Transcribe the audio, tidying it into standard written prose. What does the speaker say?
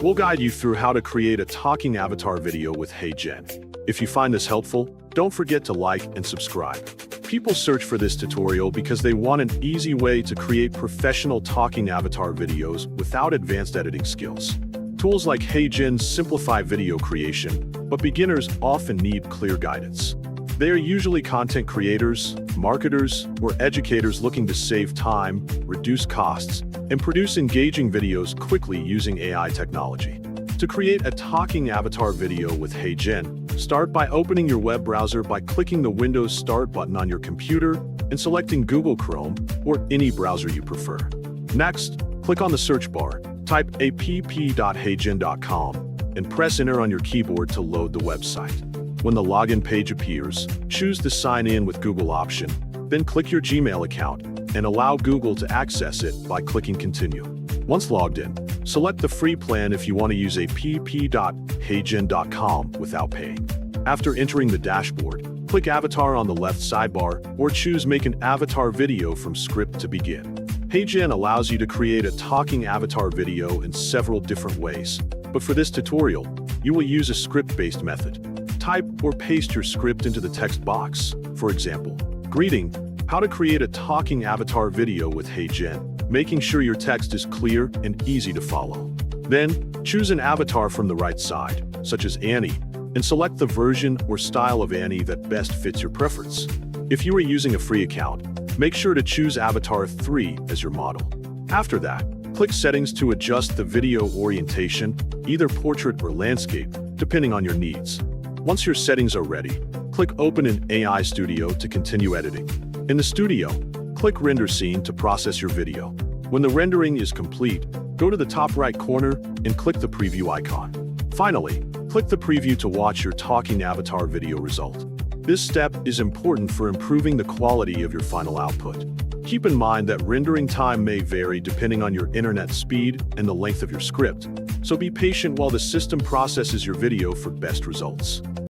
We'll guide you through how to create a talking avatar video with HeyGen. If you find this helpful, don't forget to like and subscribe. People search for this tutorial because they want an easy way to create professional talking avatar videos without advanced editing skills. Tools like HeyGen simplify video creation, but beginners often need clear guidance. They are usually content creators, marketers, or educators looking to save time, reduce costs, and produce engaging videos quickly using AI technology. To create a talking avatar video with HeyGen, start by opening your web browser by clicking the Windows Start button on your computer and selecting Google Chrome or any browser you prefer. Next, click on the search bar, type app.heygen.com, and press Enter on your keyboard to load the website. When the login page appears, choose the Sign In with Google option, then click your Gmail account and allow Google to access it by clicking Continue. Once logged in, select the free plan if you want to use app.heygen.com without paying. After entering the dashboard, click Avatar on the left sidebar or choose Make an Avatar Video from Script to begin. HeyGen allows you to create a talking avatar video in several different ways, but for this tutorial, you will use a script-based method. Type or paste your script into the text box. For example, greeting, how to create a talking avatar video with HeyGen, making sure your text is clear and easy to follow. Then, choose an avatar from the right side, such as Annie, and select the version or style of Annie that best fits your preference. If you are using a free account, make sure to choose Avatar 3 as your model. After that, click Settings to adjust the video orientation, either portrait or landscape, depending on your needs. Once your settings are ready, click Open in AI Studio to continue editing. In the studio, click Render Scene to process your video. When the rendering is complete, go to the top right corner and click the preview icon. Finally, click the preview to watch your talking avatar video result. This step is important for improving the quality of your final output. Keep in mind that rendering time may vary depending on your internet speed and the length of your script, so be patient while the system processes your video for best results.